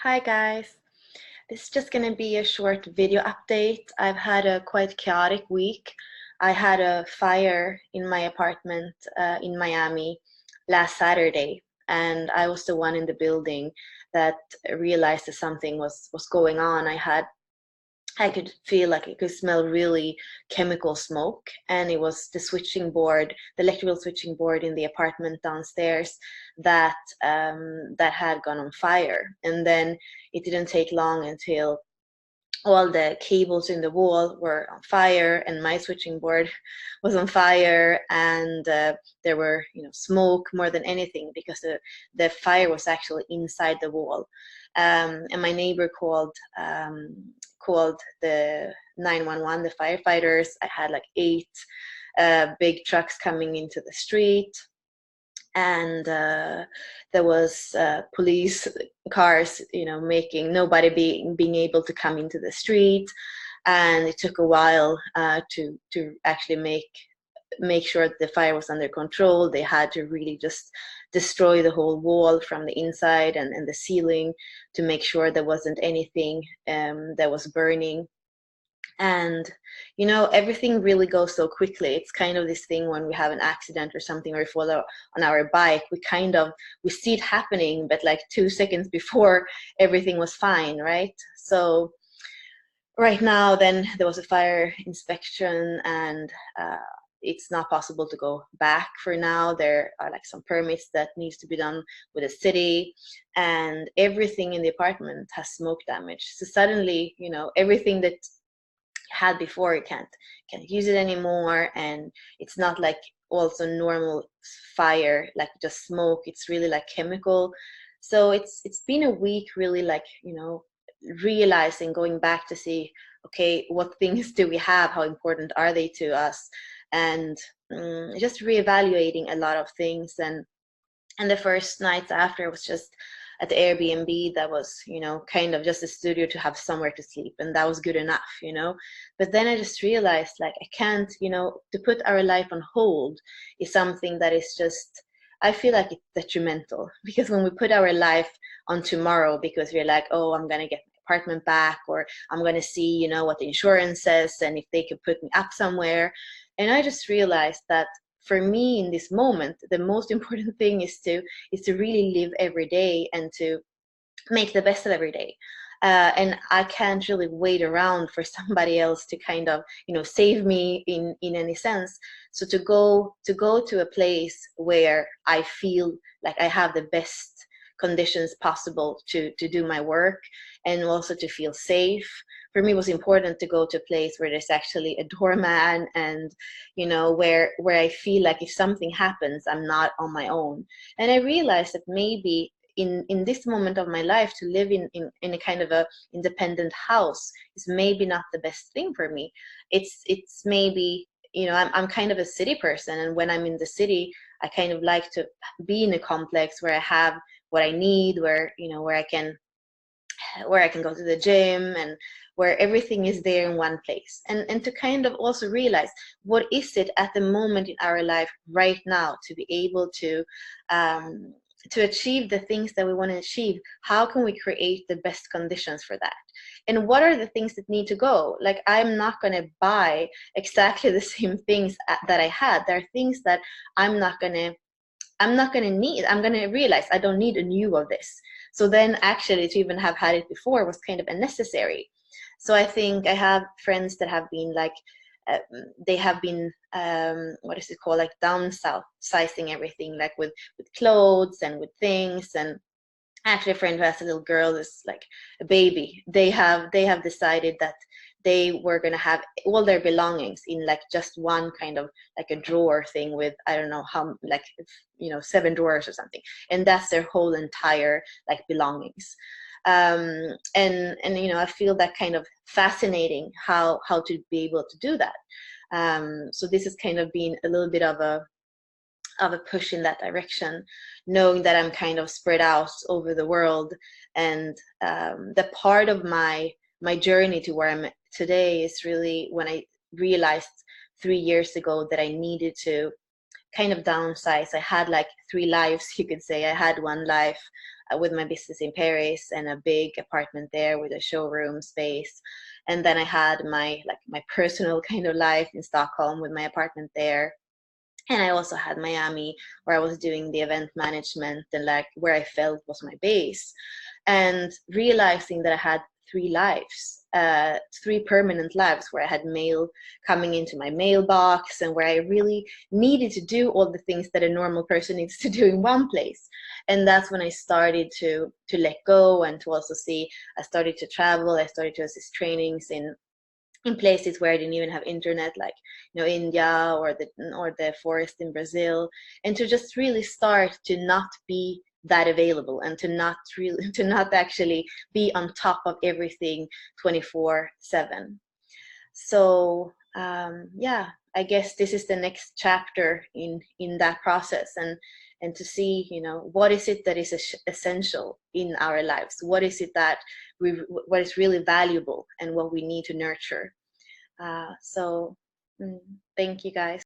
Hi guys, this is just going to be a short video update. I've had a quite chaotic week. I had a fire in my apartment in Miami last Saturday, and I was the one in the building that realized that something was going on. I could feel like it could smell really chemical smoke, and it was the switching board, the electrical switching board in the apartment downstairs that had gone on fire. And then it didn't take long until all the cables in the wall were on fire, and my switching board was on fire, and there were, smoke more than anything because the fire was actually inside the wall. And my neighbor called the 911, the firefighters. I had like 8 big trucks coming into the street, and there was police cars, making nobody being able to come into the street. And it took a while to actually make sure that the fire was under control. They had to really just destroy the whole wall from the inside and the ceiling to make sure there wasn't anything that was burning. And everything really goes so quickly. It's kind of this thing when we have an accident or something, or we fall on our bike, we see it happening, but like 2 seconds before, everything was fine, right? So right now, then there was a fire inspection, and it's not possible to go back for now. There are like some permits that needs to be done with the city, and everything in the apartment has smoke damage. So suddenly, everything that had before, you can't use it anymore. And it's not like also normal fire, like just smoke. It's really like chemical. So it's been a week really, like, realizing, going back to see, okay, what things do we have, how important are they to us, and just reevaluating a lot of things. And the first nights after was just at the Airbnb. That was, kind of just a studio to have somewhere to sleep, and that was good enough. But then I just realized, like, I can't, to put our life on hold is something that is just, I feel like it's detrimental, because when we put our life on tomorrow because we're like, oh, I'm gonna get my apartment back, or I'm gonna see, what the insurance says, and if they could put me up somewhere. And I just realized that for me in this moment, the most important thing is to really live every day and to make the best of every day. And I can't really wait around for somebody else to kind of, save me in any sense. So to go to a place where I feel like I have the best conditions possible to do my work, and also to feel safe. For me, it was important to go to a place where there's actually a doorman, and where I feel like if something happens, I'm not on my own. And I realized that maybe in this moment of my life, to live in a kind of a independent house is maybe not the best thing for me. It's maybe, I'm kind of a city person, and when I'm in the city, I kind of like to be in a complex where I have what I need, where where I can go to the gym, and where everything is there in one place. And to kind of also realize, what is it at the moment in our life right now to be able to achieve the things that we want to achieve? How can we create the best conditions for that? And what are the things that need to go? Like, I'm not going to buy exactly the same things that I had. There are things that I'm not going to need. I'm going to realize I don't need a new of this. So then actually to even have had it before was kind of unnecessary. So I think I have friends that have been like, they have been, what is it called, like downsizing everything, like with clothes and with things. And actually a friend who has a little girl, is like a baby. They have decided that they were going to have all their belongings in like just one kind of like a drawer thing with, I don't know how, like, 7 drawers or something, and that's their whole entire like belongings. And I feel that kind of fascinating, how to be able to do that. So this has kind of been a little bit of a push in that direction, knowing that I'm kind of spread out over the world. And the part of my journey to where I'm at today is really when I realized 3 years ago that I needed to kind of downsize. I had like 3 lives, you could say. I had one life with my business in Paris and a big apartment there with a showroom space. And then I had my personal kind of life in Stockholm with my apartment there. And I also had Miami, where I was doing the event management and like where I felt was my base. And realizing that I had three lives, three permanent lives, where I had mail coming into my mailbox and where I really needed to do all the things that a normal person needs to do in one place. And that's when I started to let go and to also see, I started to travel, I started to assist trainings in places where I didn't even have internet, like India or the forest in Brazil, and to just really start to not be that available and to not actually be on top of everything 24/7. So yeah, I guess this is the next chapter in that process, and to see what is it that is essential in our lives, what is it that what is really valuable and what we need to nurture. So thank you guys.